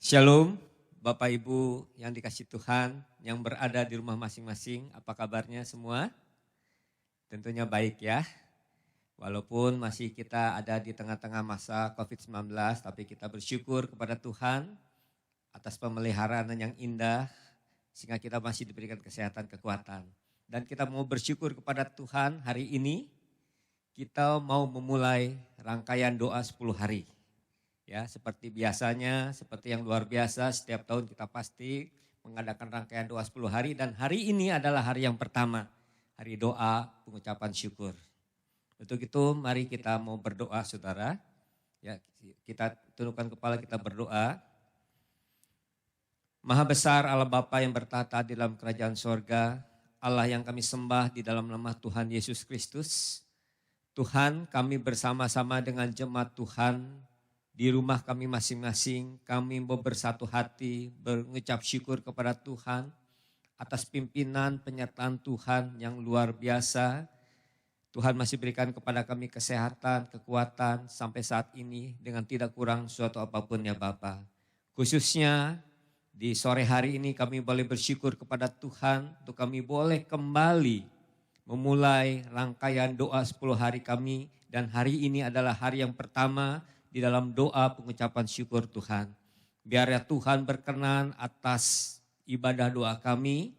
Shalom, Bapak Ibu yang dikasih Tuhan, yang berada di rumah masing-masing, apa kabarnya semua? Tentunya baik ya, walaupun masih kita ada di tengah-tengah masa COVID-19, tapi kita bersyukur kepada Tuhan atas pemeliharaan yang indah, sehingga kita masih diberikan kesehatan, kekuatan. Dan kita mau bersyukur kepada Tuhan hari ini, kita mau memulai rangkaian doa 10 hari. Ya, seperti biasanya, seperti yang luar biasa, setiap tahun kita pasti mengadakan rangkaian doa 10 hari dan hari ini adalah hari yang pertama, hari doa pengucapan syukur. Untuk itu mari kita mau berdoa saudara, ya kita tundukkan kepala kita berdoa. Maha besar Allah Bapa yang bertata di dalam kerajaan sorga, Allah yang kami sembah di dalam nama Tuhan Yesus Kristus. Tuhan, kami bersama-sama dengan jemaat Tuhan, di rumah kami masing-masing, kami mau bersatu hati, mengucap syukur kepada Tuhan atas pimpinan penyertaan Tuhan yang luar biasa. Tuhan masih berikan kepada kami kesehatan, kekuatan sampai saat ini dengan tidak kurang suatu apapun ya Bapa. Khususnya di sore hari ini kami boleh bersyukur kepada Tuhan untuk kami boleh kembali memulai rangkaian doa 10 hari kami dan hari ini adalah hari yang pertama di dalam doa pengucapan syukur Tuhan. Biar ya Tuhan berkenan atas ibadah doa kami.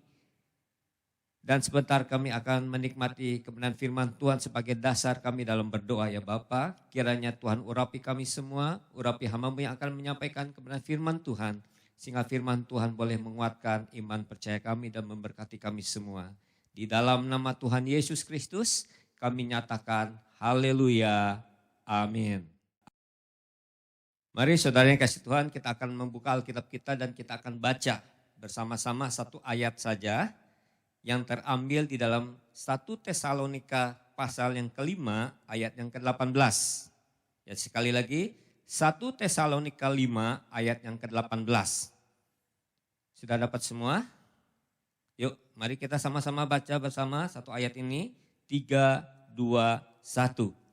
Dan sebentar kami akan menikmati kebenaran firman Tuhan sebagai dasar kami dalam berdoa ya Bapa. Kiranya Tuhan urapi kami semua, urapi hamba-Mu yang akan menyampaikan kebenaran firman Tuhan. Sehingga firman Tuhan boleh menguatkan iman percaya kami dan memberkati kami semua. Di dalam nama Tuhan Yesus Kristus kami nyatakan haleluya, amin. Mari saudara yang kasih Tuhan, kita akan membuka Alkitab kita dan kita akan baca bersama-sama satu ayat saja yang terambil di dalam 1 Tesalonika pasal yang kelima ayat yang ke-18. Ya sekali lagi 1 Tesalonika 5 ayat yang ke-18. Sudah dapat semua? Yuk mari kita sama-sama baca bersama satu ayat ini. 3, 2, 1.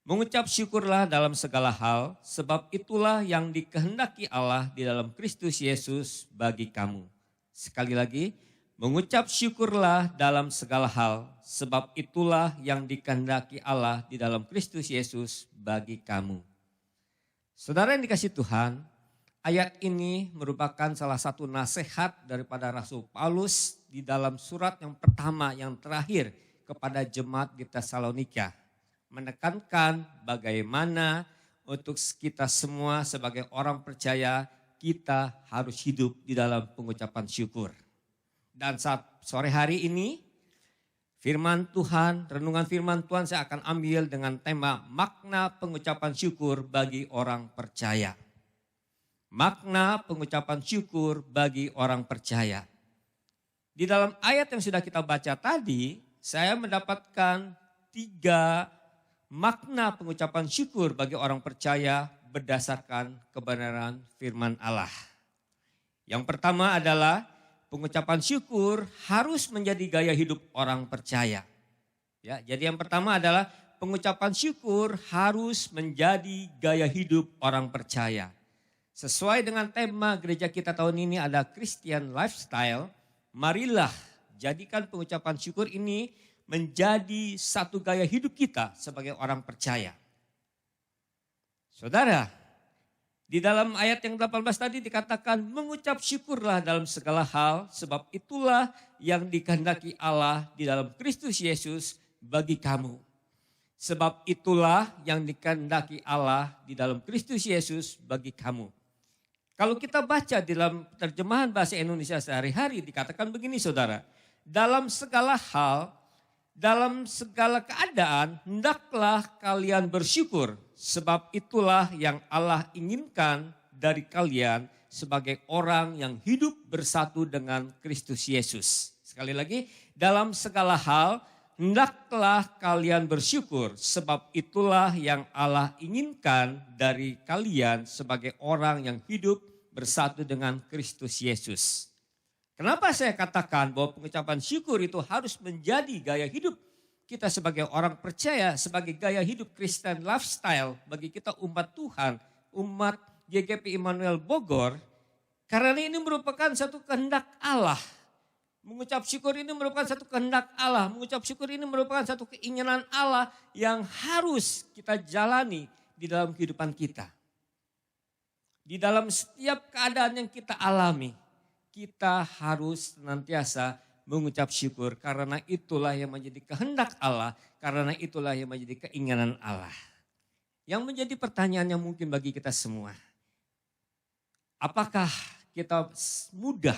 Mengucap syukurlah dalam segala hal, sebab itulah yang dikehendaki Allah di dalam Kristus Yesus bagi kamu. Sekali lagi, mengucap syukurlah dalam segala hal, sebab itulah yang dikehendaki Allah di dalam Kristus Yesus bagi kamu. Saudara yang dikasih Tuhan, ayat ini merupakan salah satu nasihat daripada Rasul Paulus di dalam surat yang pertama yang terakhir kepada jemaat di Tesalonika. Menekankan bagaimana untuk kita semua sebagai orang percaya kita harus hidup di dalam pengucapan syukur. Dan saat sore hari ini firman Tuhan, renungan firman Tuhan saya akan ambil dengan tema makna pengucapan syukur bagi orang percaya. Makna pengucapan syukur bagi orang percaya. Di dalam ayat yang sudah kita baca tadi, saya mendapatkan 3 makna pengucapan syukur bagi orang percaya berdasarkan kebenaran firman Allah. Yang pertama adalah pengucapan syukur harus menjadi gaya hidup orang percaya. Ya, jadi yang pertama adalah pengucapan syukur harus menjadi gaya hidup orang percaya. Sesuai dengan tema gereja kita tahun ini ada Christian Lifestyle, marilah jadikan pengucapan syukur ini menjadi satu gaya hidup kita sebagai orang percaya. Saudara, di dalam ayat yang 18 tadi dikatakan mengucap syukurlah dalam segala hal sebab itulah yang dikehendaki Allah di dalam Kristus Yesus bagi kamu. Sebab itulah yang dikehendaki Allah di dalam Kristus Yesus bagi kamu. Kalau kita baca di dalam terjemahan bahasa Indonesia sehari-hari dikatakan begini saudara. Dalam segala hal, dalam segala keadaan, hendaklah kalian bersyukur. Sebab itulah yang Allah inginkan dari kalian sebagai orang yang hidup bersatu dengan Kristus Yesus. Sekali lagi, dalam segala hal, hendaklah kalian bersyukur. Sebab itulah yang Allah inginkan dari kalian sebagai orang yang hidup bersatu dengan Kristus Yesus. Kenapa saya katakan bahwa pengucapan syukur itu harus menjadi gaya hidup kita sebagai orang percaya, sebagai gaya hidup Christian lifestyle bagi kita umat Tuhan, umat GKP Immanuel Bogor. Karena ini merupakan satu kehendak Allah. Mengucap syukur ini merupakan satu kehendak Allah. Mengucap syukur ini merupakan satu keinginan Allah yang harus kita jalani di dalam kehidupan kita. Di dalam setiap keadaan yang kita alami, kita harus senantiasa mengucap syukur. Karena itulah yang menjadi kehendak Allah. Karena itulah yang menjadi keinginan Allah. Yang menjadi pertanyaan yang mungkin bagi kita semua. Apakah kita mudah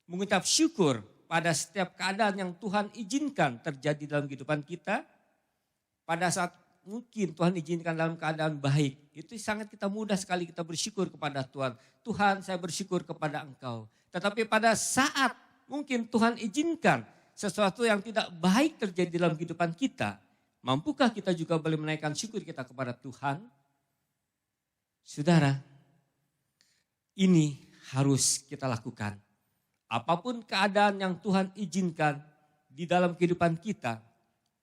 mengucap syukur pada setiap keadaan yang Tuhan izinkan terjadi dalam kehidupan kita? Pada saat mungkin Tuhan izinkan dalam keadaan baik, itu sangat kita mudah sekali kita bersyukur kepada Tuhan. Tuhan, saya bersyukur kepada Engkau. Tetapi pada saat mungkin Tuhan izinkan sesuatu yang tidak baik terjadi dalam kehidupan kita, mampukah kita juga boleh menaikkan syukur kita kepada Tuhan? Saudara, ini harus kita lakukan. Apapun keadaan yang Tuhan izinkan di dalam kehidupan kita,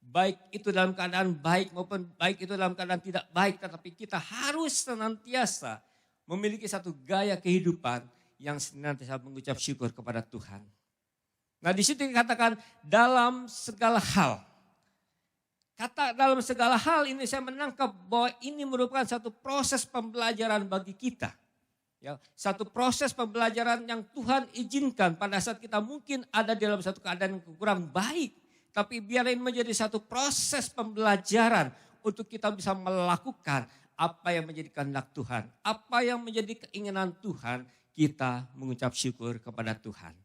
baik itu dalam keadaan baik maupun baik itu dalam keadaan tidak baik, tetapi kita harus senantiasa memiliki satu gaya kehidupan yang senantiasa mengucap syukur kepada Tuhan. Nah, di situ dikatakan dalam segala hal. Kata dalam segala hal ini saya menangkap bahwa ini merupakan satu proses pembelajaran bagi kita. Ya, satu proses pembelajaran yang Tuhan izinkan pada saat kita mungkin ada dalam satu keadaan yang kurang baik. Tapi biar ini menjadi satu proses pembelajaran untuk kita bisa melakukan apa yang menjadi kehendak Tuhan. Apa yang menjadi keinginan Tuhan, kita mengucap syukur kepada Tuhan.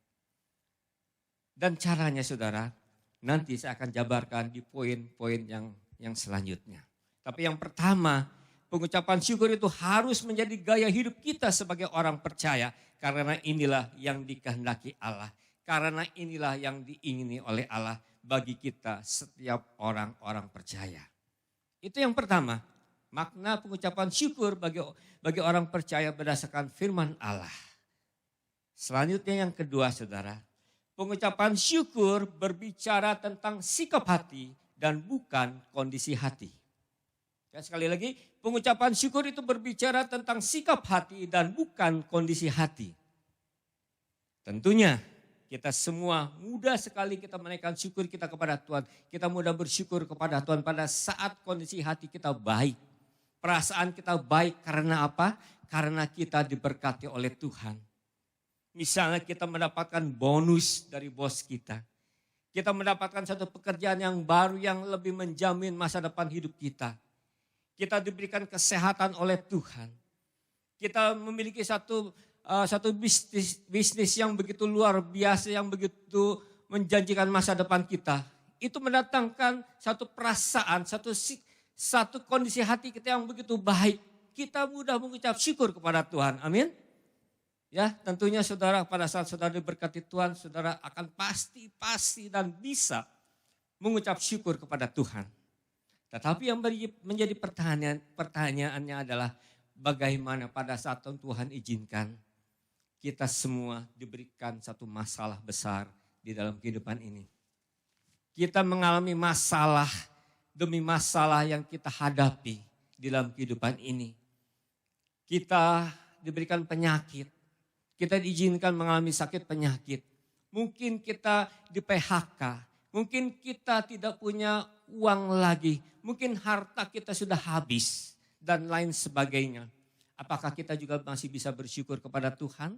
Dan caranya saudara, nanti saya akan jabarkan di poin-poin yang selanjutnya. Tapi yang pertama, pengucapan syukur itu harus menjadi gaya hidup kita sebagai orang percaya. Karena inilah yang dikehendaki Allah. Karena inilah yang diingini oleh Allah bagi kita setiap orang-orang percaya. Itu yang pertama, makna pengucapan syukur bagi orang percaya berdasarkan firman Allah. Selanjutnya yang kedua saudara, pengucapan syukur berbicara tentang sikap hati dan bukan kondisi hati. Ya, sekali lagi, pengucapan syukur itu berbicara tentang sikap hati dan bukan kondisi hati. Tentunya kita semua mudah sekali kita menaikkan syukur kita kepada Tuhan. Kita mudah bersyukur kepada Tuhan pada saat kondisi hati kita baik. Perasaan kita baik karena apa? Karena kita diberkati oleh Tuhan. Misalnya kita mendapatkan bonus dari bos kita. Kita mendapatkan satu pekerjaan yang baru yang lebih menjamin masa depan hidup kita. Kita diberikan kesehatan oleh Tuhan. Kita memiliki satu bisnis yang begitu luar biasa, yang begitu menjanjikan masa depan kita. Itu mendatangkan satu perasaan, satu kondisi hati kita yang begitu baik. Kita mudah mengucap syukur kepada Tuhan. Amin. Ya, tentunya saudara pada saat saudara diberkati Tuhan, saudara akan pasti dan bisa mengucap syukur kepada Tuhan. Tetapi yang menjadi pertanyaannya adalah bagaimana pada saat Tuhan izinkan kita semua diberikan satu masalah besar di dalam kehidupan ini. Kita mengalami masalah demi masalah yang kita hadapi di dalam kehidupan ini. Kita diberikan penyakit, kita diizinkan mengalami sakit penyakit. Mungkin kita di PHK, mungkin kita tidak punya uang lagi, mungkin harta kita sudah habis dan lain sebagainya. Apakah kita juga masih bisa bersyukur kepada Tuhan?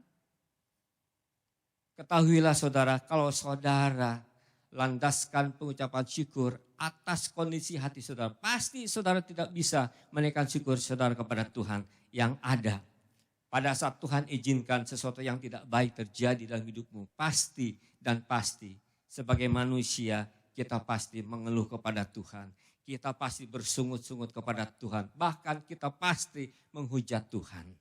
Ketahuilah saudara, kalau saudara landaskan pengucapan syukur atas kondisi hati saudara, pasti saudara tidak bisa menaikkan syukur saudara kepada Tuhan yang ada. Pada saat Tuhan izinkan sesuatu yang tidak baik terjadi dalam hidupmu, pasti dan pasti sebagai manusia kita pasti mengeluh kepada Tuhan. Kita pasti bersungut-sungut kepada Tuhan. Bahkan kita pasti menghujat Tuhan.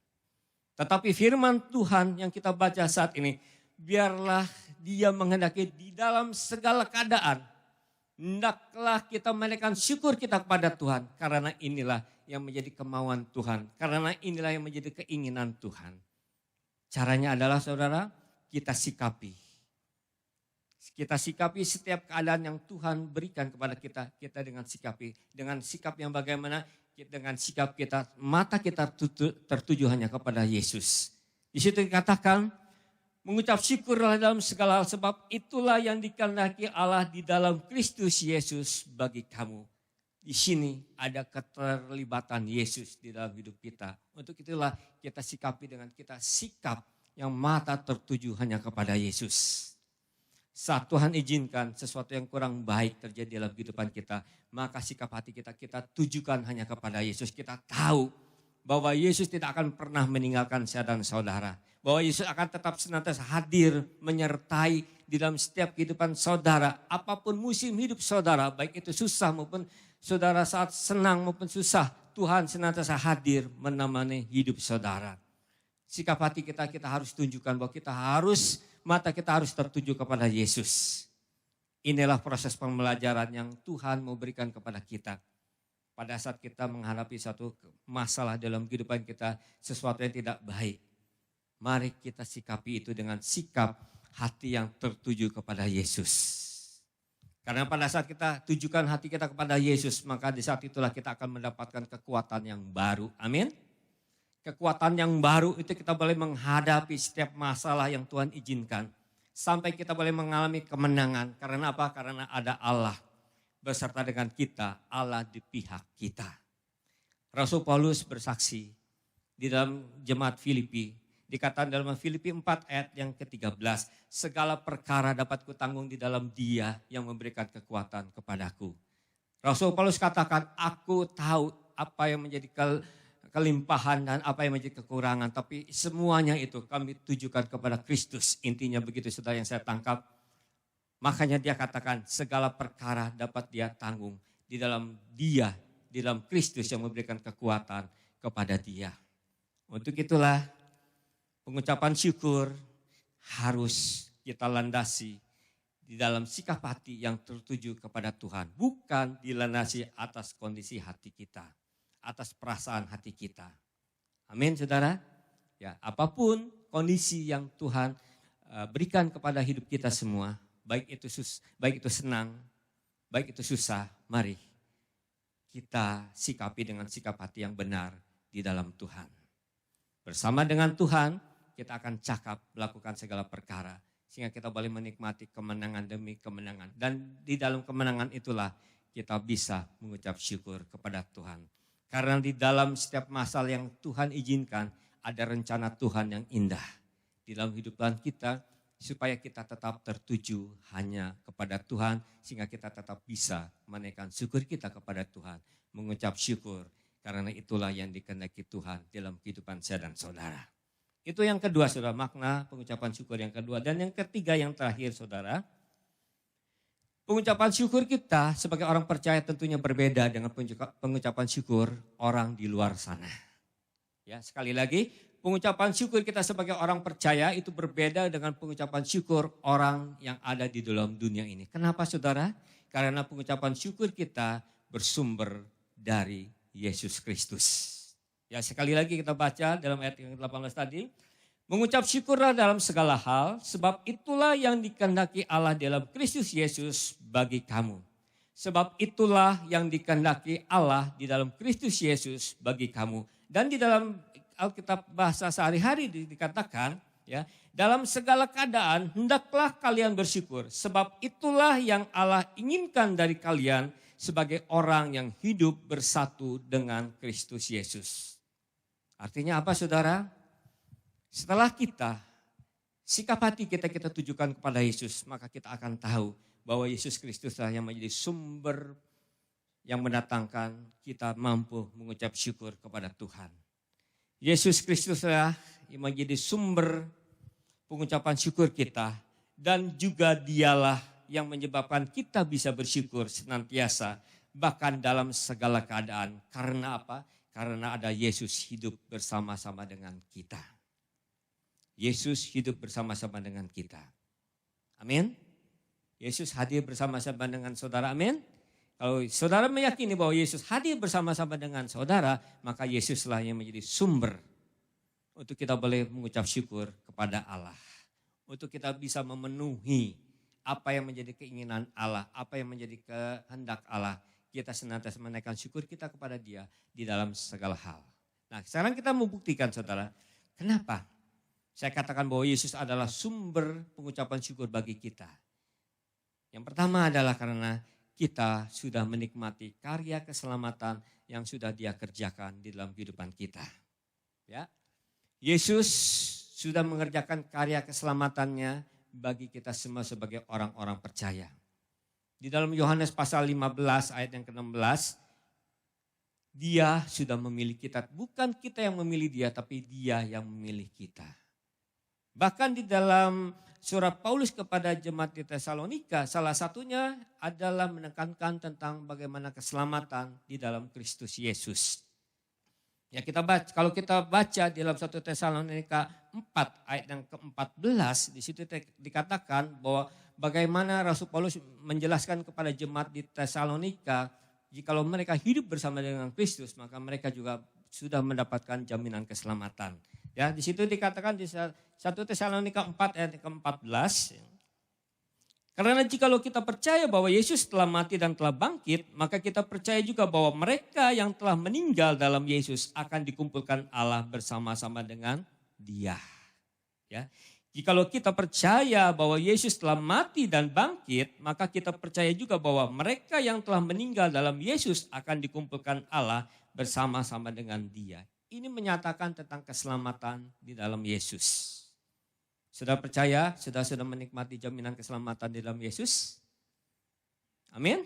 Tetapi firman Tuhan yang kita baca saat ini, biarlah Dia menghendaki di dalam segala keadaan. Hendaklah kita menaikkan syukur kita kepada Tuhan. Karena inilah yang menjadi kemauan Tuhan. Karena inilah yang menjadi keinginan Tuhan. Caranya adalah saudara, kita sikapi. Kita sikapi setiap keadaan yang Tuhan berikan kepada kita. Kita dengan sikapi. Dengan sikap yang bagaimana? Dengan sikap kita, mata kita tertuju hanya kepada Yesus. Di situ dikatakan, mengucap syukurlah dalam segala hal sebab itulah yang dikehendaki Allah di dalam Kristus Yesus bagi kamu. Di sini ada keterlibatan Yesus di dalam hidup kita. Untuk itulah kita sikapi dengan kita sikap yang mata tertuju hanya kepada Yesus. Saat Tuhan izinkan sesuatu yang kurang baik terjadi dalam kehidupan kita, maka sikap hati kita tujukan hanya kepada Yesus. Kita tahu bahwa Yesus tidak akan pernah meninggalkan saya dan saudara. Bahwa Yesus akan tetap senantiasa hadir, menyertai di dalam setiap kehidupan saudara. Apapun musim hidup saudara, baik itu susah maupun saudara saat senang maupun susah, Tuhan senantiasa hadir menemani hidup saudara. Sikap hati kita harus tunjukkan bahwa mata kita harus tertuju kepada Yesus. Inilah proses pembelajaran yang Tuhan mau berikan kepada kita. Pada saat kita menghadapi satu masalah dalam kehidupan kita, sesuatu yang tidak baik. Mari kita sikapi itu dengan sikap hati yang tertuju kepada Yesus. Karena pada saat kita tujukan hati kita kepada Yesus, maka di saat itulah kita akan mendapatkan kekuatan yang baru. Amin. Kekuatan yang baru itu kita boleh menghadapi setiap masalah yang Tuhan izinkan. Sampai kita boleh mengalami kemenangan. Karena apa? Karena ada Allah beserta dengan kita, Allah di pihak kita. Rasul Paulus bersaksi di dalam jemaat Filipi. Dikatakan dalam Filipi 4 ayat yang ke-13. Segala perkara dapat kutanggung di dalam Dia yang memberikan kekuatan kepadaku. Rasul Paulus katakan, aku tahu apa yang menjadi kelimpahan dan apa yang menjadi kekurangan. Tapi semuanya itu kami tujukan kepada Kristus. Intinya begitu saudara yang saya tangkap. Makanya dia katakan segala perkara dapat dia tanggung di dalam Dia, di dalam Kristus yang memberikan kekuatan kepada dia. Untuk itulah pengucapan syukur harus kita landasi di dalam sikap hati yang tertuju kepada Tuhan. Bukan dilandasi atas kondisi hati kita, atas perasaan hati kita. Amin saudara. Ya, apapun kondisi yang Tuhan berikan kepada hidup kita semua, baik itu senang, baik itu susah, mari kita sikapi dengan sikap hati yang benar di dalam Tuhan. Bersama dengan Tuhan, kita akan cakap melakukan segala perkara. Sehingga kita boleh menikmati kemenangan demi kemenangan. Dan di dalam kemenangan itulah kita bisa mengucap syukur kepada Tuhan. Karena di dalam setiap masalah yang Tuhan izinkan, ada rencana Tuhan yang indah. Di dalam kehidupan kita, supaya kita tetap tertuju hanya kepada Tuhan. Sehingga kita tetap bisa menaikkan syukur kita kepada Tuhan. Mengucap syukur, karena itulah yang dikehendaki Tuhan dalam kehidupan saya dan saudara. Itu yang kedua saudara, makna pengucapan syukur yang kedua. Dan yang ketiga yang terakhir saudara, pengucapan syukur kita sebagai orang percaya tentunya berbeda dengan pengucapan syukur orang di luar sana. Ya, sekali lagi, pengucapan syukur kita sebagai orang percaya itu berbeda dengan pengucapan syukur orang yang ada di dalam dunia ini. Kenapa saudara? Karena pengucapan syukur kita bersumber dari Yesus Kristus. Ya, sekali lagi kita baca dalam ayat yang ke-18 tadi. Mengucap syukurlah dalam segala hal, sebab itulah yang dikehendaki Allah dalam Kristus Yesus bagi kamu. Sebab itulah yang dikehendaki Allah di dalam Kristus Yesus bagi kamu. Dan di dalam Alkitab bahasa sehari-hari dikatakan, ya, dalam segala keadaan hendaklah kalian bersyukur. Sebab itulah yang Allah inginkan dari kalian sebagai orang yang hidup bersatu dengan Kristus Yesus. Artinya apa saudara? Setelah sikap hati kita tujukan kepada Yesus, maka kita akan tahu bahwa Yesus Kristuslah yang menjadi sumber yang mendatangkan kita mampu mengucap syukur kepada Tuhan. Yesus Kristuslah yang menjadi sumber pengucapan syukur kita dan juga dialah yang menyebabkan kita bisa bersyukur senantiasa bahkan dalam segala keadaan. Karena apa? Karena ada Yesus hidup bersama-sama dengan kita. Yesus hidup bersama-sama dengan kita. Amin. Yesus hadir bersama-sama dengan saudara. Amin. Kalau saudara meyakini bahwa Yesus hadir bersama-sama dengan saudara, maka Yesuslah yang menjadi sumber untuk kita boleh mengucap syukur kepada Allah. Untuk kita bisa memenuhi apa yang menjadi keinginan Allah, apa yang menjadi kehendak Allah. Kita senantiasa menaikkan syukur kita kepada Dia di dalam segala hal. Nah, sekarang kita membuktikan saudara, kenapa Saya katakan bahwa Yesus adalah sumber pengucapan syukur bagi kita. Yang pertama adalah karena kita sudah menikmati karya keselamatan yang sudah Dia kerjakan di dalam kehidupan kita. Ya. Yesus sudah mengerjakan karya keselamatannya bagi kita semua sebagai orang-orang percaya. Di dalam Yohanes pasal 15 ayat yang ke-16, Dia sudah memilih kita. Bukan kita yang memilih Dia, tapi Dia yang memilih kita. Bahkan di dalam surat Paulus kepada jemaat di Tesalonika, salah satunya adalah menekankan tentang bagaimana keselamatan di dalam Kristus Yesus. Ya, kalau kita baca di dalam 1 Tesalonika 4 ayat yang ke-14, di situ dikatakan bahwa bagaimana Rasul Paulus menjelaskan kepada jemaat di Tesalonika, jikalau mereka hidup bersama dengan Kristus, maka mereka juga sudah mendapatkan jaminan keselamatan. Ya, di situ dikatakan di 1 Tesalonika 4 ayat ke-14. Karena jikalau kita percaya bahwa Yesus telah mati dan telah bangkit, maka kita percaya juga bahwa mereka yang telah meninggal dalam Yesus akan dikumpulkan Allah bersama-sama dengan Dia. Ya. Jikalau kita percaya bahwa Yesus telah mati dan bangkit, maka kita percaya juga bahwa mereka yang telah meninggal dalam Yesus akan dikumpulkan Allah bersama-sama dengan Dia. Ini menyatakan tentang keselamatan di dalam Yesus. Sudah percaya, sudah menikmati jaminan keselamatan di dalam Yesus? Amin.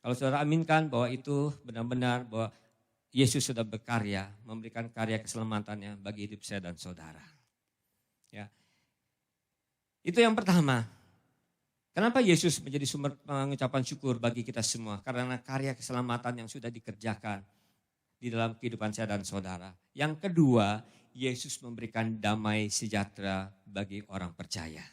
Kalau saudara aminkan bahwa itu benar-benar bahwa Yesus sudah berkarya, memberikan karya keselamatannya bagi hidup saya dan saudara. Ya. Itu yang pertama. Kenapa Yesus menjadi sumber pengucapan syukur bagi kita semua? Karena karya keselamatan yang sudah dikerjakan di dalam kehidupan saya dan saudara. Yang kedua, Yesus memberikan damai sejahtera bagi orang percaya.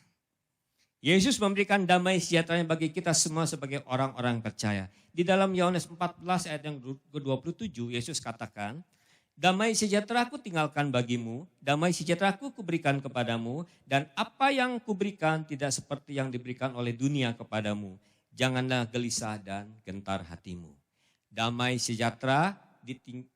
Yesus memberikan damai sejahtera bagi kita semua sebagai orang-orang percaya. Di dalam Yohanes 14 ayat yang ke-27, Yesus katakan, damai sejahtera aku tinggalkan bagimu, damai sejahtera aku kuberikan kepadamu, dan apa yang kuberikan tidak seperti yang diberikan oleh dunia kepadamu. Janganlah gelisah dan gentar hatimu. Damai sejahtera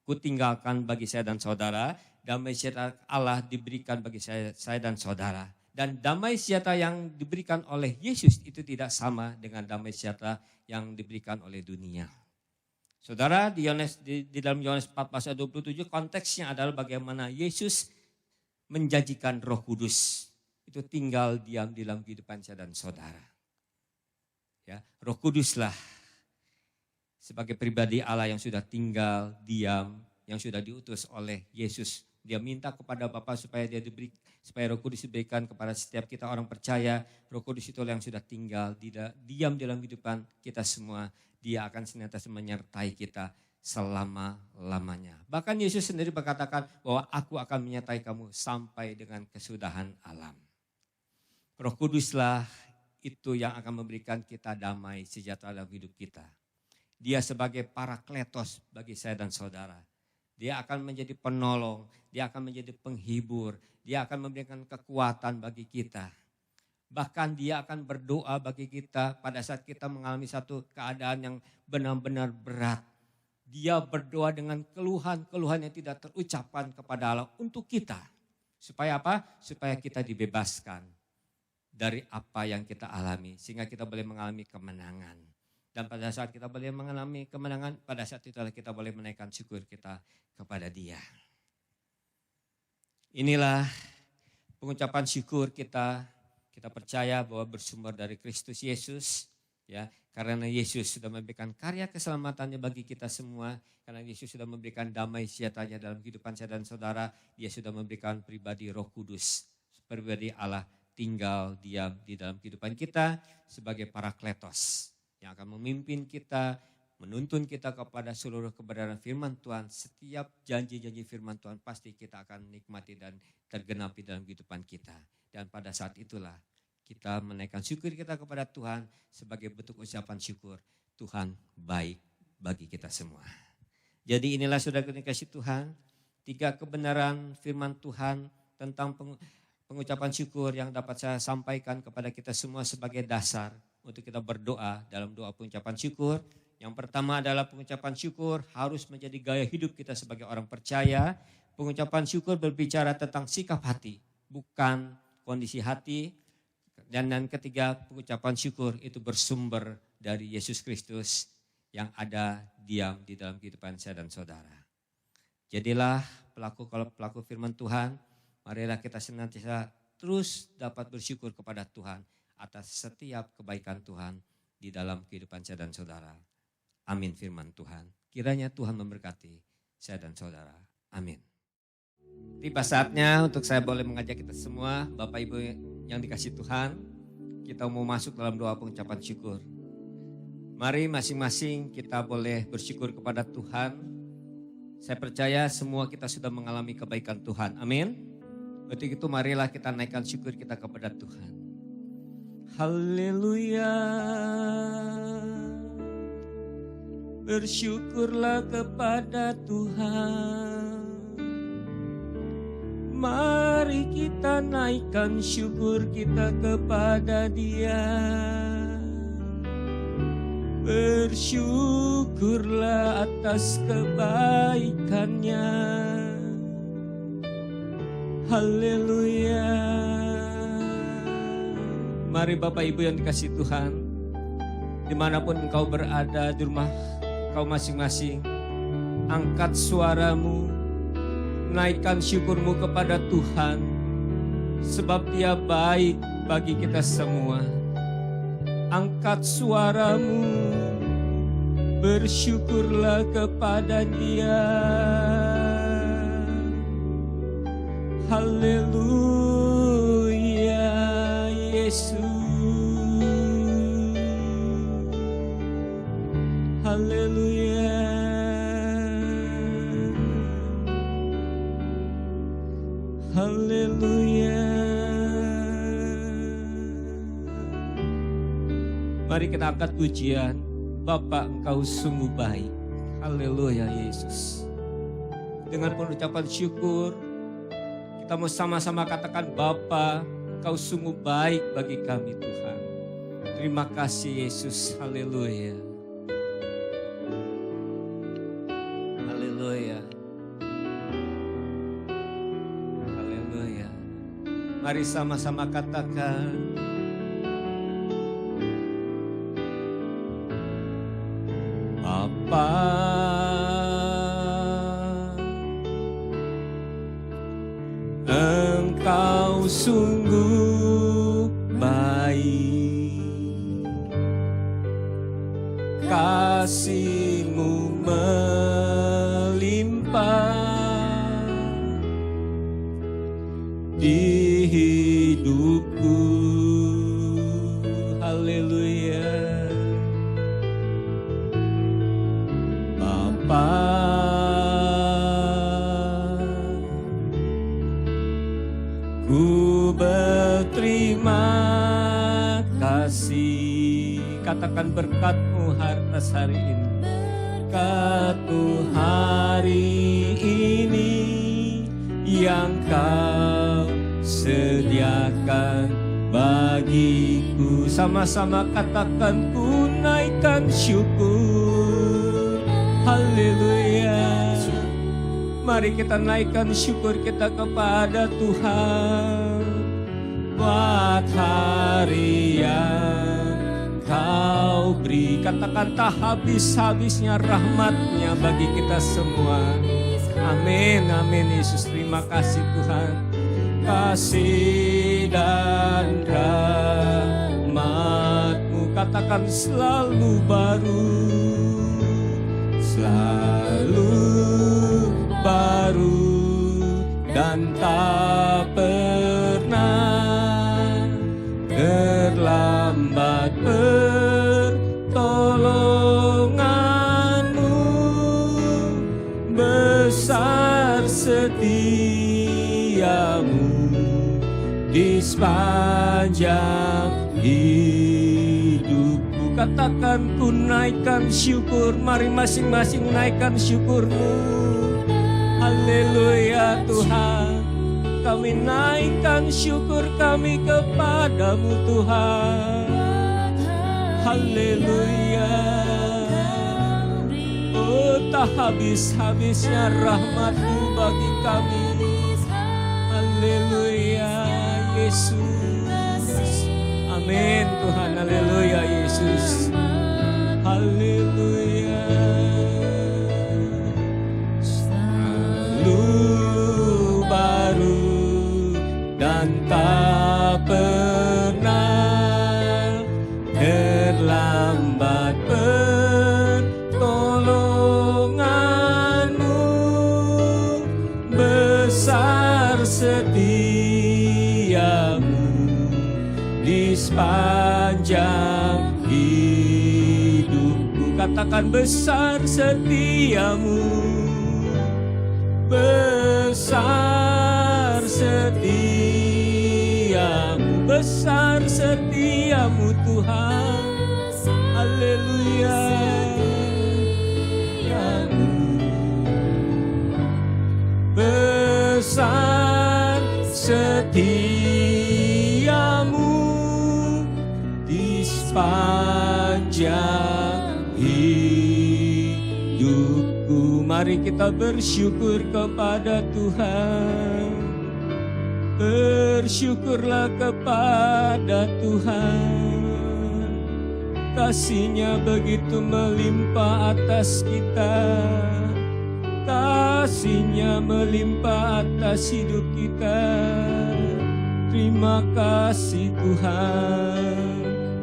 kutinggalkan bagi saya dan saudara, damai sejahtera Allah diberikan bagi saya dan saudara. Dan damai sejahtera yang diberikan oleh Yesus itu tidak sama dengan damai sejahtera yang diberikan oleh dunia. Saudara, di dalam Yohanes 14 ayat 27 konteksnya adalah bagaimana Yesus menjanjikan Roh Kudus. Itu tinggal diam di dalam kehidupan saya dan saudara. Ya, Roh Kuduslah sebagai pribadi Allah yang sudah tinggal, diam, yang sudah diutus oleh Yesus. Dia minta kepada Bapa supaya Roh Kudus diberikan kepada setiap kita orang percaya. Roh Kudus itu yang sudah tinggal, diam dalam kehidupan kita semua. Dia akan senantiasa menyertai kita selama-lamanya. Bahkan Yesus sendiri berkatakan bahwa aku akan menyertai kamu sampai dengan kesudahan alam. Roh Kuduslah itu yang akan memberikan kita damai sejahtera dalam hidup kita. Dia sebagai parakletos bagi saya dan saudara. Dia akan menjadi penolong, dia akan menjadi penghibur, dia akan memberikan kekuatan bagi kita. Bahkan dia akan berdoa bagi kita pada saat kita mengalami satu keadaan yang benar-benar berat. Dia berdoa dengan keluhan-keluhan yang tidak terucapkan kepada Allah untuk kita. Supaya apa? Supaya kita dibebaskan dari apa yang kita alami. Sehingga kita boleh mengalami kemenangan. Dan pada saat kita boleh mengalami kemenangan, pada saat itu kita boleh menaikkan syukur kita kepada Dia. Inilah pengucapan syukur kita. Kita percaya bahwa bersumber dari Kristus Yesus. Ya, karena Yesus sudah memberikan karya keselamatannya bagi kita semua. Karena Yesus sudah memberikan damai sejahteranya dalam kehidupan saya dan saudara. Dia sudah memberikan pribadi Roh Kudus. Pribadi Allah tinggal diam di dalam kehidupan kita sebagai parakletos. Yang akan memimpin kita, menuntun kita kepada seluruh kebenaran firman Tuhan. Setiap janji-janji firman Tuhan pasti kita akan nikmati dan tergenapi dalam kehidupan kita. Dan pada saat itulah kita menaikkan syukur kita kepada Tuhan sebagai bentuk ucapan syukur. Tuhan baik bagi kita semua. Jadi inilah saudara dikasih Tuhan, 3 kebenaran firman Tuhan tentang pengucapan syukur yang dapat saya sampaikan kepada kita semua sebagai dasar untuk kita berdoa dalam doa pengucapan syukur. Yang pertama adalah pengucapan syukur harus menjadi gaya hidup kita sebagai orang percaya. Pengucapan syukur berbicara tentang sikap hati, bukan kondisi hati. Dan yang ketiga, pengucapan syukur itu bersumber dari Yesus Kristus yang ada diam di dalam kehidupan saya dan saudara. Jadilah pelaku firman Tuhan, marilah kita senantiasa terus dapat bersyukur kepada Tuhan atas setiap kebaikan Tuhan di dalam kehidupan saya dan saudara. Amin firman Tuhan. Kiranya Tuhan memberkati saya dan saudara. Amin. Tiba saatnya untuk saya boleh mengajak kita semua, Bapak Ibu yang dikasih Tuhan, kita mau masuk dalam doa pengucapan syukur. Mari masing-masing kita boleh bersyukur kepada Tuhan. Saya percaya semua kita sudah mengalami kebaikan Tuhan. Amin. Untuk itu marilah kita naikkan syukur kita kepada Tuhan. Haleluya. Bersyukurlah kepada Tuhan. Mari kita naikkan syukur kita kepada Dia. Bersyukurlah atas kebaikannya. Haleluya. Mari Bapak Ibu yang dikasih Tuhan, dimanapun engkau berada di rumah kau masing-masing, angkat suaramu, naikkan syukurmu kepada Tuhan, sebab Dia baik bagi kita semua. Angkat suaramu, bersyukurlah kepada Dia. Haleluya, Yesus. Haleluya. Haleluya. Mari kita angkat pujian. Bapa, Engkau sungguh baik. Haleluya, Yesus. Dengan pengucapan syukur, kita mau sama-sama katakan, Bapa, Engkau sungguh baik bagi kami Tuhan. Terima kasih Yesus. Haleluya. Haleluya. Haleluya. Mari sama-sama katakan, Bapa, Engkau sungguh baik, kasih-Mu melimpah di hidupku. Haleluya. Bapa, ku berterima kasih. Katakan berkat-Mu atas hari ini. Berkat-Mu hari ini yang Kau sediakan bagiku. Sama-sama katakan, ku naikkan syukur. Haleluya. Mari kita naikkan syukur kita kepada Tuhan. Buat hari yang Kau beri. Katakan, tak habis-habisnya rahmat-Nya bagi kita semua. Amin, amin Yesus. Terima kasih Tuhan. Kasih dan rahmat-Mu, katakan selalu baru. Selalu baru dan tak pernah terlambat pertolongan-Mu. Besar setia-Mu di sepanjang hidupku. Katakan, ku naikkan syukur. Mari masing-masing naikkan syukur-Mu. Haleluya Tuhan. Kami naikkan syukur kami kepada-Mu Tuhan. Haleluya. Oh, tak habis-habisnya rahmat-Mu bagi kami. Haleluya Yesus. Amin Tuhan, haleluya Yesus. Haleluya. Selalu baru dan tak pernah terlambat pertolonganmu, besar setiamu di sepanjang hidupku. Katakan besar setiamu, besar setiamu, besar setiamu Tuhan. Haleluya. Besar setiamu di sepanjang hidupku. Mari kita bersyukur kepada Tuhan. Bersyukurlah kepada Tuhan. Kasih-Nya begitu melimpah atas kita. Kasih-Nya melimpah atas hidup kita. Terima kasih Tuhan.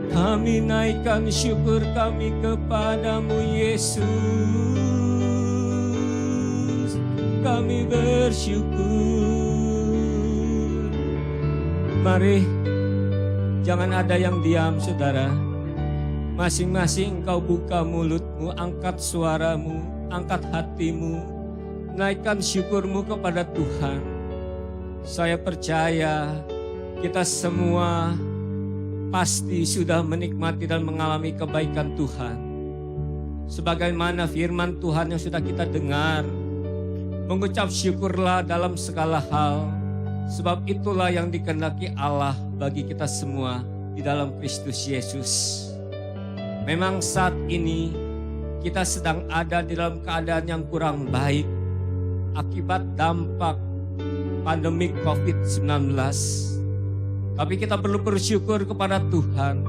Kami naikkan syukur kami kepadamu Yesus. Kami bersyukur. Mari, jangan ada yang diam saudara. Masing-masing engkau buka mulutmu, angkat suaramu, angkat hatimu, naikkan syukurmu kepada Tuhan. Saya percaya kita semua pasti sudah menikmati dan mengalami kebaikan Tuhan. Sebagaimana firman Tuhan yang sudah kita dengar, mengucap syukurlah dalam segala hal, sebab itulah yang dikehendaki Allah bagi kita semua di dalam Kristus Yesus. Memang saat ini kita sedang ada di dalam keadaan yang kurang baik akibat dampak pandemi COVID-19. Tapi kita perlu bersyukur kepada Tuhan.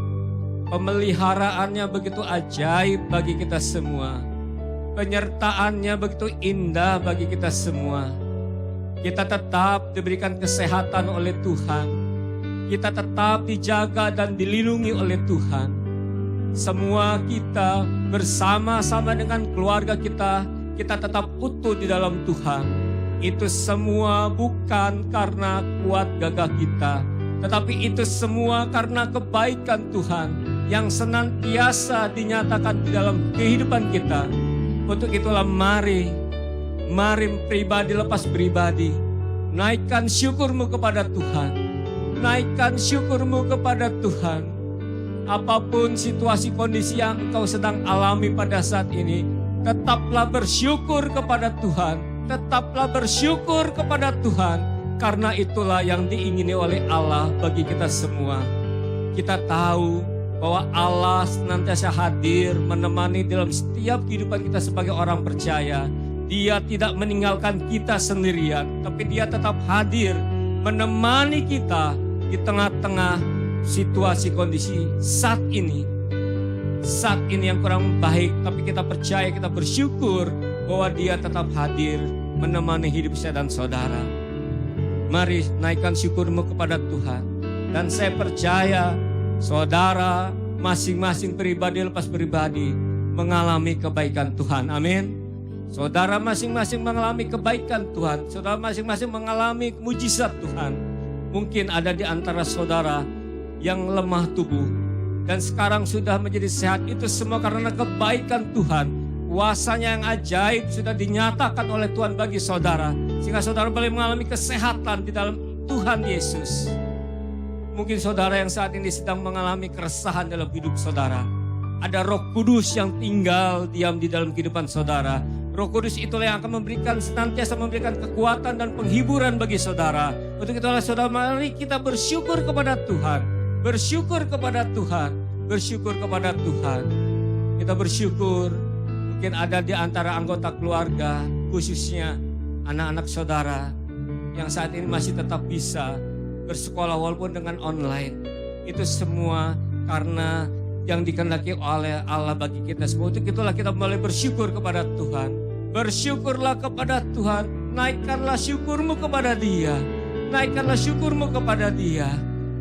Pemeliharaannya begitu ajaib bagi kita semua. Penyertaannya begitu indah bagi kita semua. Kita tetap diberikan kesehatan oleh Tuhan. Kita tetap dijaga dan dilindungi oleh Tuhan. Semua kita bersama-sama dengan keluarga kita tetap utuh di dalam Tuhan. Itu semua bukan karena kuat gagah kita, tetapi itu semua karena kebaikan Tuhan yang senantiasa dinyatakan di dalam kehidupan kita. Untuk itulah mari pribadi lepas pribadi, naikkan syukurmu kepada Tuhan. Naikkan syukurmu kepada Tuhan. Apapun situasi kondisi yang engkau sedang alami pada saat ini, tetaplah bersyukur kepada Tuhan. Tetaplah bersyukur kepada Tuhan. Karena itulah yang diingini oleh Allah bagi kita semua. Kita tahu bahwa Allah senantiasa hadir menemani dalam setiap kehidupan kita sebagai orang percaya. Dia tidak meninggalkan kita sendirian, tapi Dia tetap hadir menemani kita di tengah-tengah situasi kondisi saat ini. Saat ini yang kurang baik, tapi kita percaya, kita bersyukur bahwa Dia tetap hadir menemani hidup saya dan saudara. Mari naikkan syukurmu kepada Tuhan. Dan saya percaya saudara masing-masing pribadi lepas pribadi mengalami kebaikan Tuhan. Amin. Saudara masing-masing mengalami kebaikan Tuhan. Saudara masing-masing mengalami mujizat Tuhan. Mungkin ada di antara saudara yang lemah tubuh dan sekarang sudah menjadi sehat. Itu semua karena kebaikan Tuhan. Kuasanya yang ajaib sudah dinyatakan oleh Tuhan bagi saudara. Sehingga saudara boleh mengalami kesehatan di dalam Tuhan Yesus. Mungkin saudara yang saat ini sedang mengalami keresahan dalam hidup saudara. Ada Roh Kudus yang tinggal diam di dalam kehidupan saudara. Roh Kudus itulah yang akan senantiasa memberikan kekuatan dan penghiburan bagi saudara. Untuk itulah saudara, mari kita bersyukur kepada Tuhan. Bersyukur kepada Tuhan. Bersyukur kepada Tuhan. Kita bersyukur. Mungkin ada di antara anggota keluarga, khususnya anak-anak saudara, yang saat ini masih tetap bisa bersekolah walaupun dengan online. Itu semua karena yang dikehendaki oleh Allah bagi kita semua. Untuk itulah kita boleh bersyukur kepada Tuhan. Bersyukurlah kepada Tuhan. Naikkanlah syukurmu kepada Dia. Naikkanlah syukurmu kepada Dia.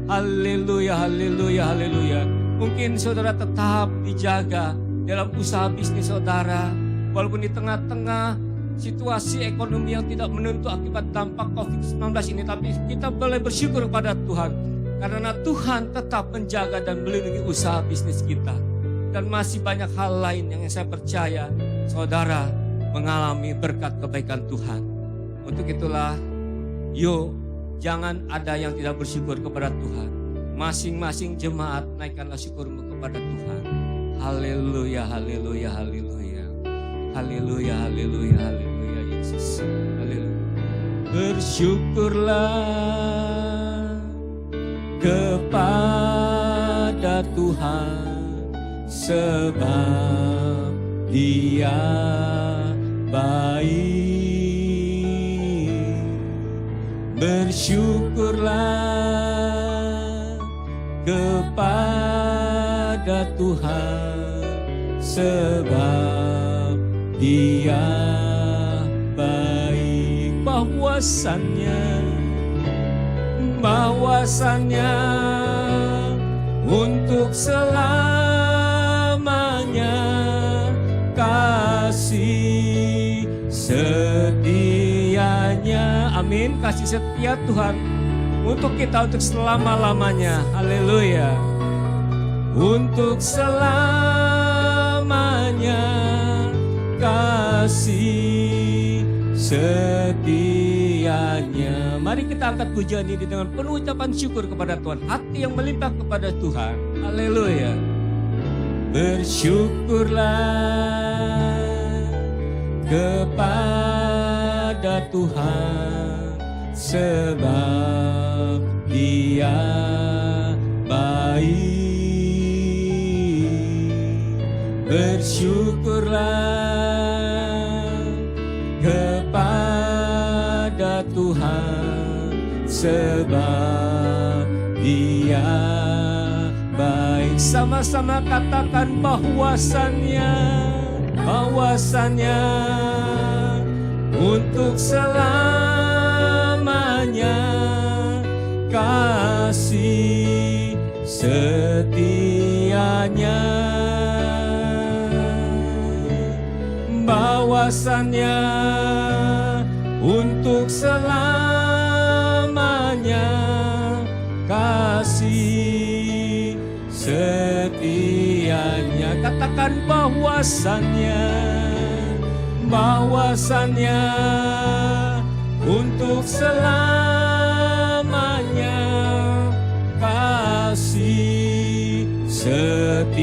Haleluya, haleluya, haleluya. Mungkin saudara tetap dijaga dalam usaha bisnis saudara. Walaupun di tengah-tengah situasi ekonomi yang tidak menentu akibat dampak COVID-19 ini. Tapi kita boleh bersyukur kepada Tuhan. Karena Tuhan tetap menjaga dan melindungi usaha bisnis kita. Dan masih banyak hal lain yang saya percaya saudara mengalami berkat kebaikan Tuhan. Untuk itulah, yuk jangan ada yang tidak bersyukur kepada Tuhan. Masing-masing jemaat naikkanlah syukurmu kepada Tuhan. Haleluya, haleluya, haleluya. Haleluya, haleluya, haleluya Yesus. Haleluya. Bersyukurlah kepada Tuhan sebab Dia baik. Bersyukurlah kepada Tuhan sebab Dia baik. Bahwasannya untuk selamanya kasih setianya. Amin. Kasih setia Tuhan untuk kita untuk selama-lamanya. Haleluya. Untuk selamanya kasih setianya. Mari kita angkat pujian ini dengan penuh ucapan syukur kepada Tuhan. Hati yang melimpah kepada Tuhan. Haleluya. Bersyukurlah kepada Tuhan sebab Dia baik. Bersyukurlah kepada Tuhan sebab Dia baik. Sama-sama katakan bahwasannya untuk selamanya kasih setianya. Bahwasannya untuk selamanya kasih setianya. Katakan bahwasannya untuk selamanya kasih setianya.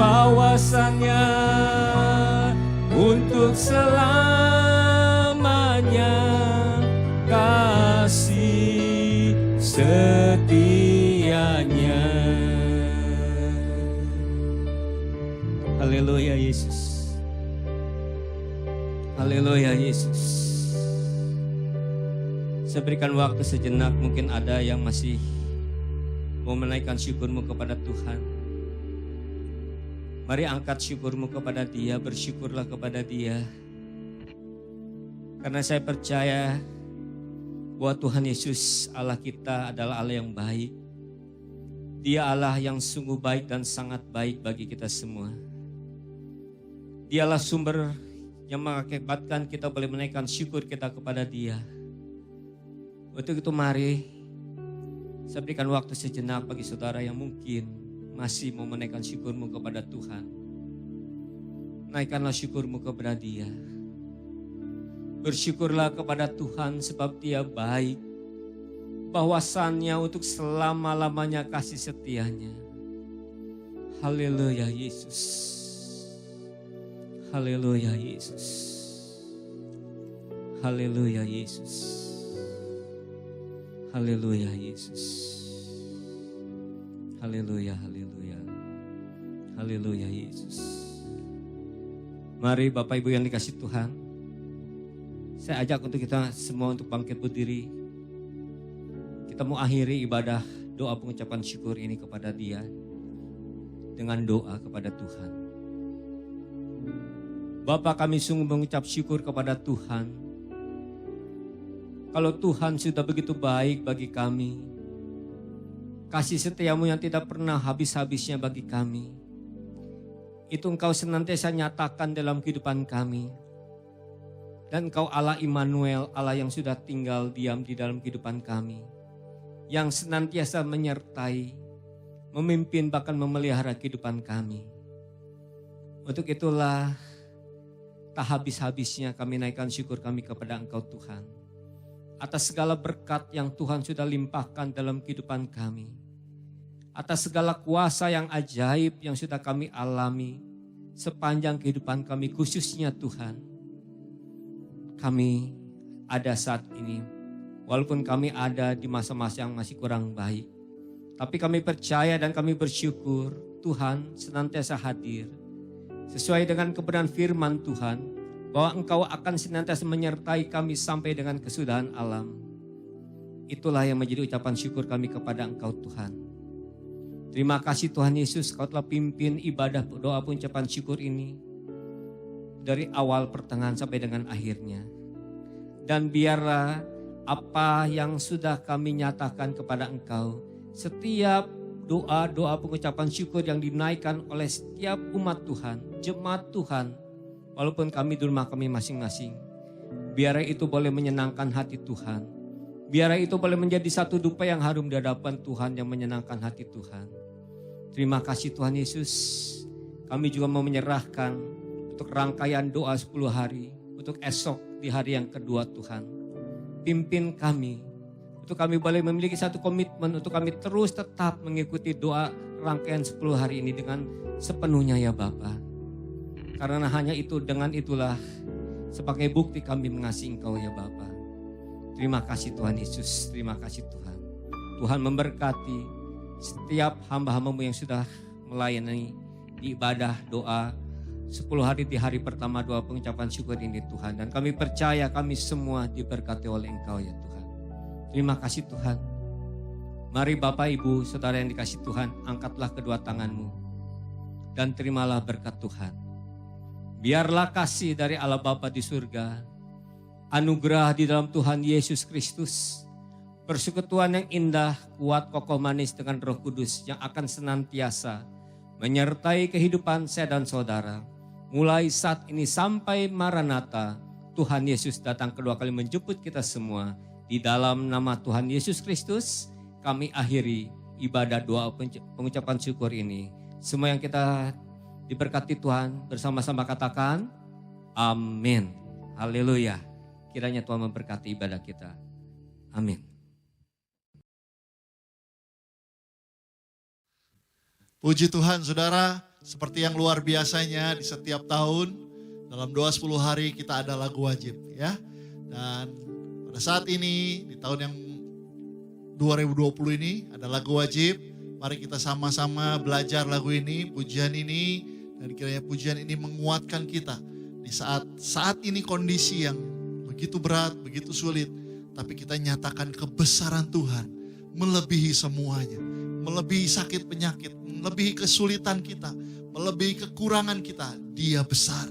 Bahwasannya untuk selamanya kasih setianya. Haleluya Yesus. Haleluya Yesus. Saya berikan waktu sejenak, mungkin ada yang masih mau menaikkan syukurmu kepada Tuhan. Mari angkat syukurmu kepada Dia, bersyukurlah kepada Dia. Karena saya percaya bahwa Tuhan Yesus Allah kita adalah Allah yang baik. Dia Allah yang sungguh baik dan sangat baik bagi kita semua. Dialah sumber yang mengakibatkan kita boleh menaikkan syukur kita kepada Dia. Untuk itu mari saya berikan waktu sejenak bagi saudara yang mungkin masih mau menaikkan syukurmu kepada Tuhan. Naikkanlah syukurmu kepada Dia. Bersyukurlah kepada Tuhan sebab Dia baik. Bahwasannya untuk selama-lamanya kasih setianya. Haleluya Yesus. Haleluya Yesus. Haleluya Yesus. Haleluya Yesus. Haleluya, haleluya. Haleluya Yesus. Mari Bapak Ibu yang dikasih Tuhan, saya ajak untuk kita semua untuk bangkit berdiri. Kita mau akhiri ibadah doa pengucapan syukur ini kepada Dia dengan doa kepada Tuhan. Bapa, kami sungguh mengucap syukur kepada Tuhan. Kalau Tuhan sudah begitu baik bagi kami, kasih setiamu yang tidak pernah habis-habisnya bagi kami, itu Engkau senantiasa nyatakan dalam kehidupan kami. Dan Engkau Allah Immanuel, Allah yang sudah tinggal diam di dalam kehidupan kami, yang senantiasa menyertai, memimpin bahkan memelihara kehidupan kami. Untuk itulah tak habis-habisnya kami naikkan syukur kami kepada Engkau Tuhan, atas segala berkat yang Tuhan sudah limpahkan dalam kehidupan kami, atas segala kuasa yang ajaib yang sudah kami alami sepanjang kehidupan kami, khususnya Tuhan. Kami ada saat ini, walaupun kami ada di masa-masa yang masih kurang baik, tapi kami percaya dan kami bersyukur Tuhan senantiasa hadir. Sesuai dengan kebenaran firman Tuhan, bahwa Engkau akan senantiasa menyertai kami sampai dengan kesudahan alam. Itulah yang menjadi ucapan syukur kami kepada Engkau Tuhan. Terima kasih Tuhan Yesus, Kau telah pimpin ibadah doa pengucapan syukur ini dari awal pertengahan sampai dengan akhirnya. Dan biarlah apa yang sudah kami nyatakan kepada Engkau, setiap doa-doa pengucapan syukur yang dinaikkan oleh setiap umat Tuhan, jemaat Tuhan, walaupun kami di rumah kami masing-masing, biar itu boleh menyenangkan hati Tuhan. Biar itu boleh menjadi satu dupa yang harum di hadapan Tuhan, yang menyenangkan hati Tuhan. Terima kasih Tuhan Yesus. Kami juga mau menyerahkan untuk rangkaian doa 10 hari, untuk esok di hari yang kedua Tuhan. Pimpin kami, untuk kami boleh memiliki satu komitmen, untuk kami terus tetap mengikuti doa rangkaian 10 hari ini dengan sepenuhnya ya Bapa. Karena hanya itu, dengan itulah sebagai bukti kami mengasihi Engkau ya Bapa. Terima kasih Tuhan Yesus, terima kasih Tuhan. Tuhan memberkati setiap hamba-hambamu yang sudah melayani di ibadah doa 10 hari di hari pertama doa pengucapan syukur ini Tuhan. Dan kami percaya kami semua diberkati oleh Engkau ya Tuhan. Terima kasih Tuhan. Mari Bapak Ibu Saudara yang dikasih Tuhan, angkatlah kedua tanganmu dan terimalah berkat Tuhan. Biarlah kasih dari Allah Bapa di surga, anugerah di dalam Tuhan Yesus Kristus, persekutuan yang indah, kuat, kokoh, manis dengan Roh Kudus yang akan senantiasa menyertai kehidupan saya dan saudara. Mulai saat ini sampai Maranatha, Tuhan Yesus datang kedua kali menjemput kita semua. Di dalam nama Tuhan Yesus Kristus, kami akhiri ibadah doa pengucapan syukur ini. Semua yang kita diberkati Tuhan, bersama-sama katakan, amin. Haleluya. Kiranya Tuhan memberkati ibadah kita. Amin. Puji Tuhan saudara, seperti yang luar biasanya di setiap tahun, dalam doa 10 hari kita ada lagu wajib ya. Dan pada saat ini, di tahun yang 2020 ini ada lagu wajib. Mari kita sama-sama belajar lagu ini, pujian ini. Dan kiranya pujian ini menguatkan kita di saat ini kondisi yang begitu berat, begitu sulit. Tapi kita nyatakan kebesaran Tuhan melebihi semuanya. Melebihi sakit penyakit, melebihi kesulitan kita, melebihi kekurangan kita. Dia besar.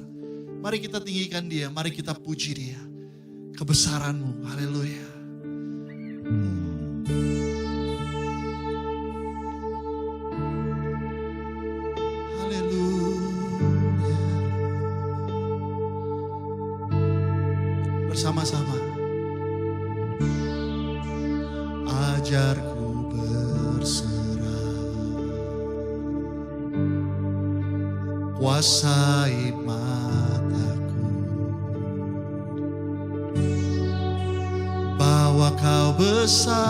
Mari kita tinggikan Dia, mari kita puji Dia. Kebesaran-Mu, haleluya. Haleluya. Bersama-sama. Ajarku berserah, kuasai mataku, bahwa Kau besar,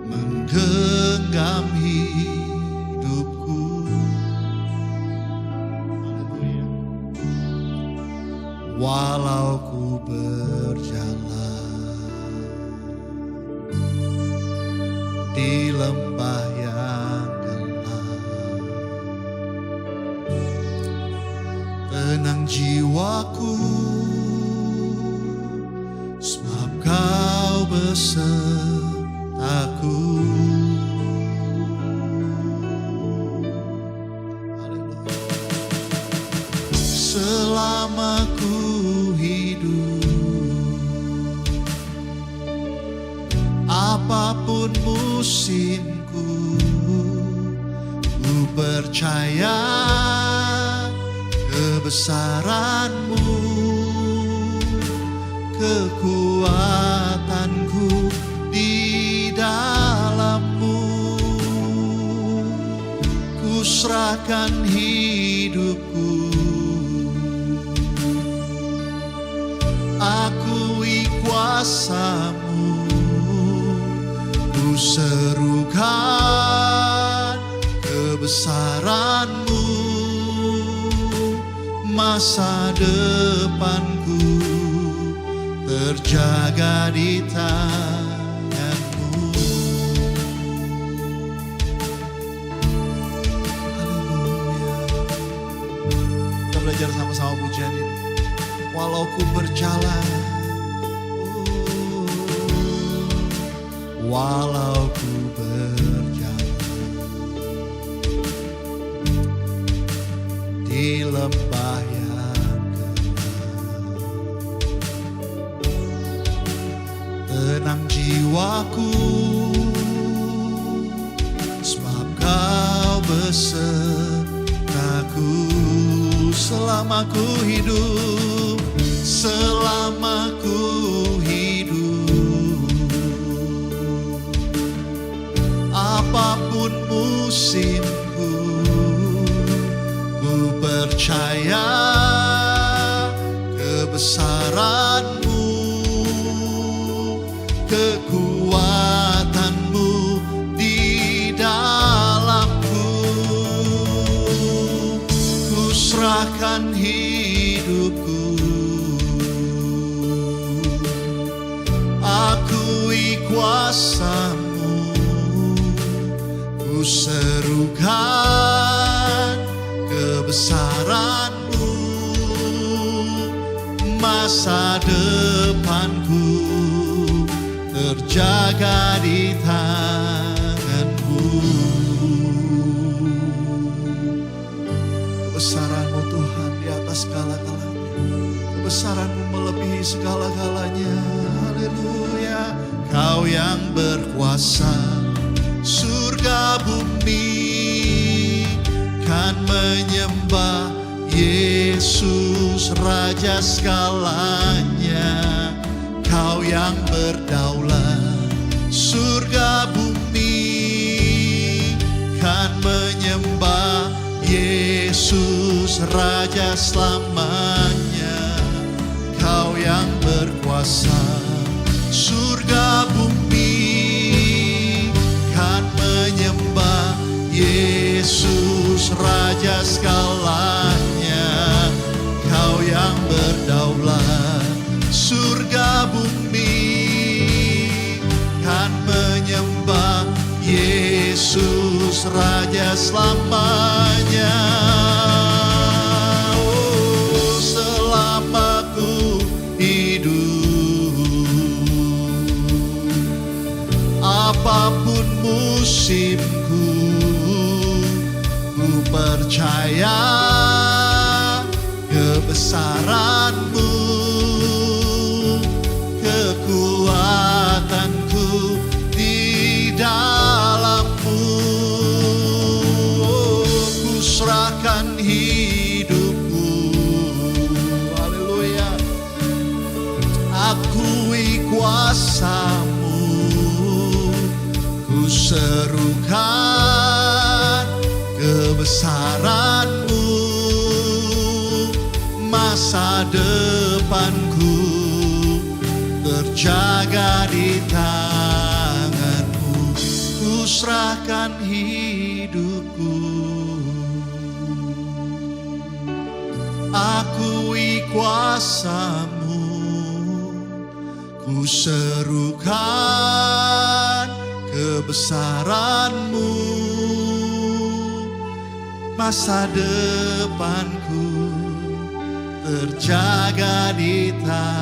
menggenggam hidupku. Haleluya. Walau ku berjalan di lembah yang gelap, jiwaku, sebab kau besertaku. Haleluya. Selama ku hidup, apapun musimku, ku percaya kebesaran-Mu, kekuatanku di dalam-Mu. Ku serahkan hidupku, akui kuasa-Mu, ku serukan kebesaran-Mu. Masa depanku terjaga di tangan-Mu. Haleluya. Kita belajar sama-sama pujian ini. Walau ku berjalan, walau ku berjalan di lembah yang gelap, tenang jiwaku, sebab kau besertaku. Selama ku hidup, selama ku hidup, apapun musimku, ku percaya kebesaran-Mu, kekuatan-Mu di dalamku. Ku serahkan hidupku, akui kuasa-Mu, ku serukan kebesaran-Mu. Masa depanku terjaga di tangan-Mu. Kebesaran-Mu Tuhan di atas segala-galanya, kebesaran-Mu melebihi segala-galanya. Haleluya. Kau yang berkuasa, surga bumi kan menyembah Yesus Raja segalanya. Kau yang berdaulat, surga bumi kan menyembah Yesus Raja selamanya. Kau yang berkuasa, surga bumi kan menyembah Yesus Raja segalanya. Kau yang berdaulat, surga bumi kan menyembah Yesus Raja selamanya. Oh, selama ku hidup, apapun musimku, ku percaya kebesaran-Mu, kekuatanku di dalam-Mu. Ku serahkan hidupku, haleluya, akui kuasa-Mu, ku serukan kebesaran-Mu. Masa depanku terjaga di tangan-Mu. Ku serahkan hidupku, akui kuasa-Mu, ku serukan kebesaran-Mu. Masa depanku terjaga di tangan